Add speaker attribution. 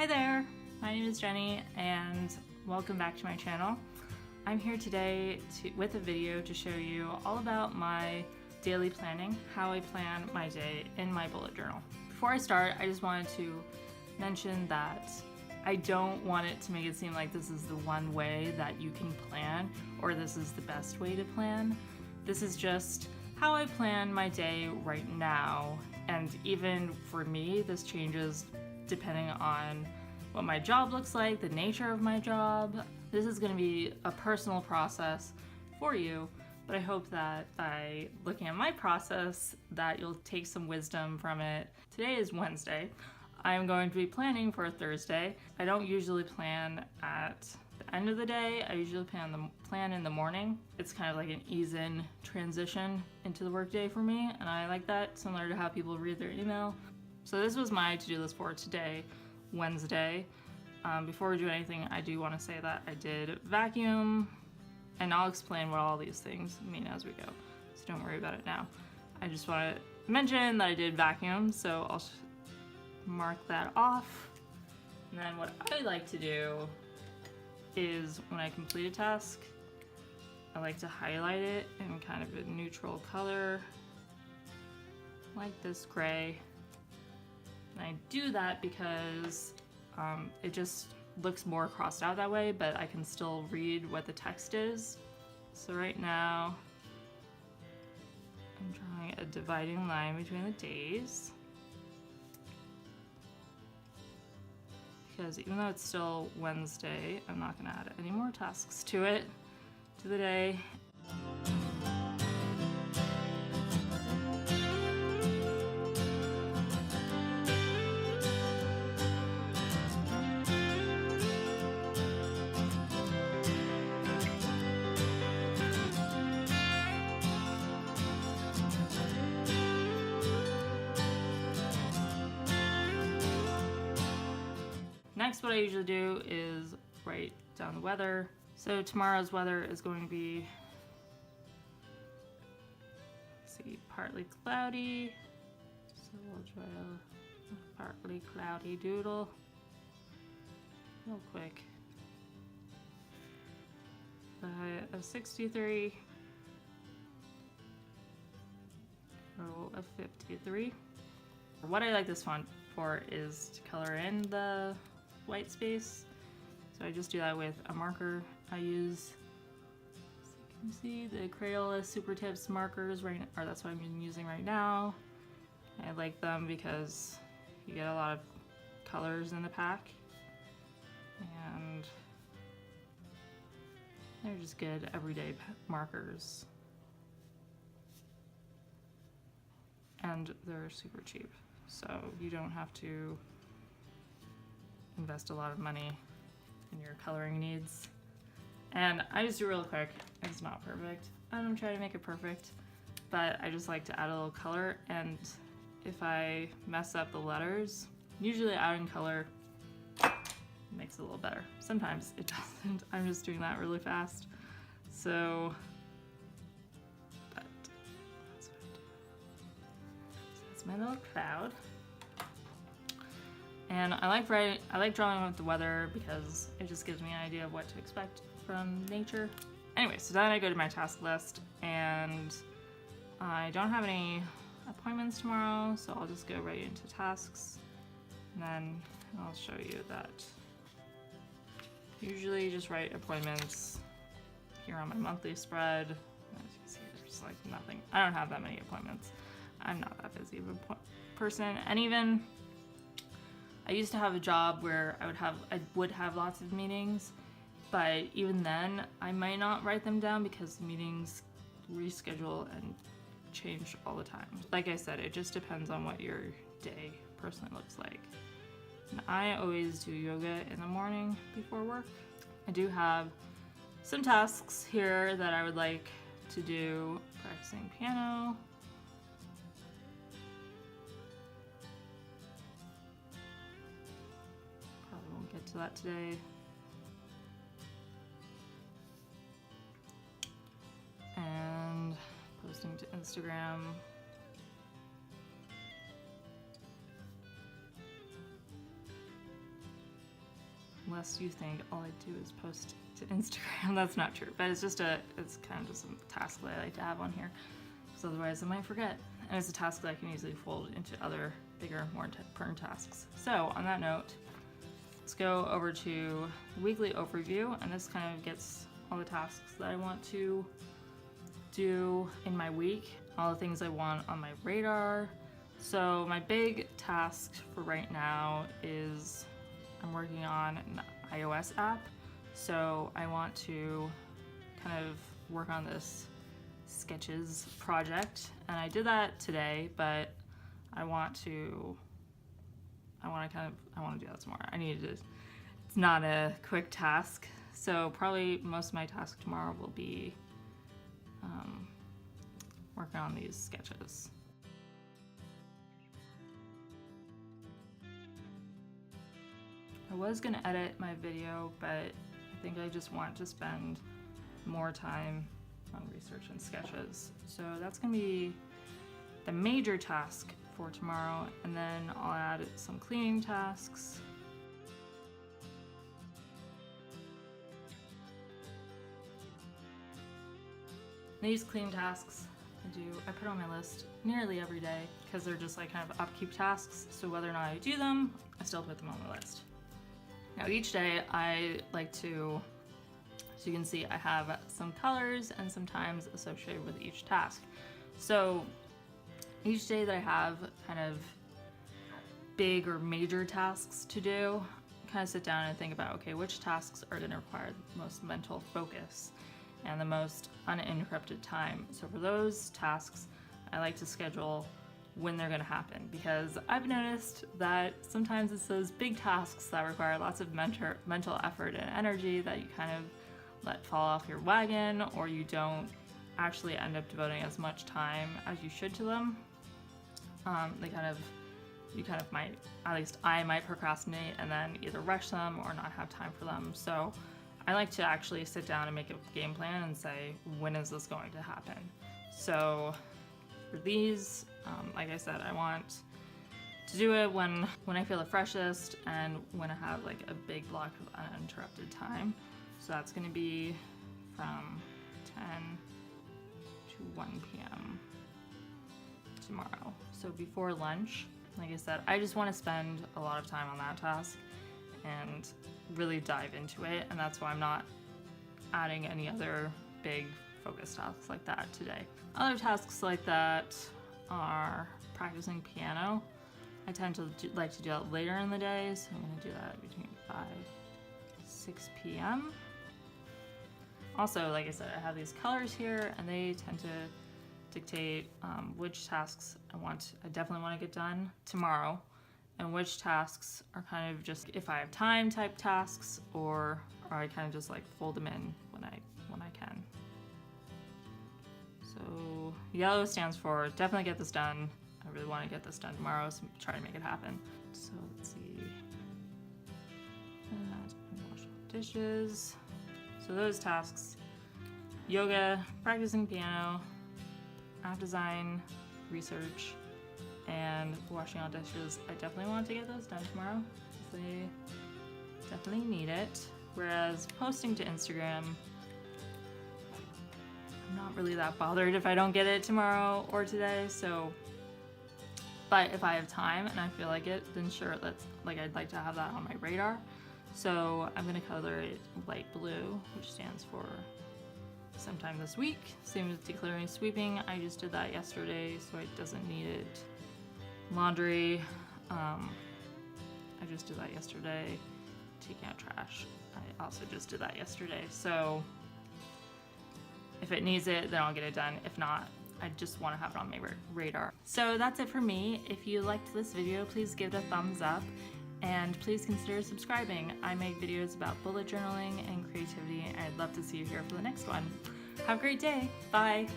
Speaker 1: Hi there, my name is Jenny and welcome back to my channel. I'm here today with a video to show you all about my daily planning, how I plan my day in my bullet journal. Before I start, I just wanted to mention that I don't want it to make it seem like this is the one way that you can plan or this is the best way to plan. This is just how I plan my day right now, and even for me, this changes depending on what my job looks like, the nature of my job. This is going to be a personal process for you, but I hope that by looking at my process that you'll take some wisdom from it. Today is Wednesday. I'm going to be planning for Thursday. I don't usually plan at the end of the day. I usually plan in the morning. It's kind of like an ease-in transition into the workday for me, and I like that, similar to how people read their email. So this was my to-do list for today, Wednesday. Before we do anything, I do want to say that I did vacuum, and I'll explain what all these things mean as we go, so don't worry about it now. I just want to mention that I did vacuum, so I'll mark that off. And then what I like to do is when I complete a task, I like to highlight it in kind of a neutral color, like this gray. And I do that because it just looks more crossed out that way, but I can still read what the text is. So right now, I'm drawing a dividing line between the days. Because even though it's still Wednesday, I'm not gonna add any more tasks to the day. Next, what I usually do is write down the weather. So tomorrow's weather is going to be, let's see, partly cloudy. So we'll try a partly cloudy doodle real quick. The high of 63, low of 53. What I like this font for is to color in the white space. So I just do that with a marker I use. So you can see the Crayola Super Tips markers, or that's what I'm using right now. I like them because you get a lot of colors in the pack, and they're just good everyday markers. And they're super cheap, so you don't have to invest a lot of money in your coloring needs. And I just do real quick. It's not perfect. I don't try to make it perfect, but I just like to add a little color, and if I mess up the letters, usually adding color makes it a little better. Sometimes it doesn't. I'm just doing that really fast. So, but that's what I do. So that's my little cloud. And I like drawing with the weather because it just gives me an idea of what to expect from nature. Anyway, so then I go to my task list, and I don't have any appointments tomorrow, so I'll just go right into tasks. And then I'll show you that usually just write appointments here on my monthly spread. As you can see, there's like nothing. I don't have that many appointments. I'm not that busy of a person, and even I used to have a job where I would have lots of meetings, but even then I might not write them down because the meetings reschedule and change all the time. Like I said, it just depends on what your day personally looks like. And I always do yoga in the morning before work. I do have some tasks here that I would like to do. Practicing piano. Get to that today. And posting to Instagram. unless you think all I do is post to Instagram. That's not true, but it's kind of just a task that I like to have on here, because otherwise I might forget. And it's a task that I can easily fold into other bigger, more important tasks. So on that note, let's go over to the weekly overview, and this kind of gets all the tasks that I want to do in my week, all the things I want on my radar. So my big task for right now is I'm working on an iOS app. So I want to kind of work on this sketches project, and I did that today, but I want to do that tomorrow. It's not a quick task, so probably most of my task tomorrow will be working on these sketches. I was gonna edit my video, but I think I just want to spend more time on research and sketches. So that's gonna be the major task for tomorrow, and then I'll add some cleaning tasks. These cleaning tasks I put on my list nearly every day because they're just like kind of upkeep tasks. So whether or not I do them, I still put them on the list. Now each day I like to, as you can see, I have some colors and some times associated with each task. So each day that I have kind of big or major tasks to do, kind of sit down and think about, okay, which tasks are going to require the most mental focus and the most uninterrupted time. So for those tasks, I like to schedule when they're going to happen, because I've noticed that sometimes it's those big tasks that require lots of mental effort and energy that you kind of let fall off your wagon, or you don't actually end up devoting as much time as you should to them. You kind of might, at least I might procrastinate and then either rush them or not have time for them. So I like to actually sit down and make a game plan and say, when is this going to happen? So for these, like I said, I want to do it when I feel the freshest and when I have like a big block of uninterrupted time. So that's going to be from 10 to 1 p.m. tomorrow. So before lunch, like I said, I just want to spend a lot of time on that task and really dive into it, and that's why I'm not adding any other big focus tasks like that today. Other tasks like that are practicing piano. I tend to like to do that later in the day, so I'm going to do that between 5 and 6 p.m. Also, like I said, I have these colors here, and they tend to dictate which tasks I definitely want to get done tomorrow, and which tasks are kind of just if I have time type tasks, or I kind of just like fold them in when I can. So yellow stands for definitely get this done. I really want to get this done tomorrow, so try to make it happen. So let's see. Wash dishes. So those tasks: yoga, practicing piano, app design, research, and washing all dishes. I definitely want to get those done tomorrow, because they definitely need it. Whereas posting to Instagram, I'm not really that bothered if I don't get it tomorrow or today. So, but if I have time and I feel like it, then sure, I'd like to have that on my radar. So I'm gonna color it light blue, which stands for sometime this week. Same with decluttering, sweeping. I just did that yesterday, so it doesn't need it. Laundry, I just did that yesterday. Taking out trash, I also just did that yesterday. So if it needs it, then I'll get it done. If not, I just want to have it on my radar. So that's it for me. If you liked this video, please give it a thumbs up, and please consider subscribing. I make videos about bullet journaling and creativity, and I'd love to see you here for the next one. Have a great day. Bye.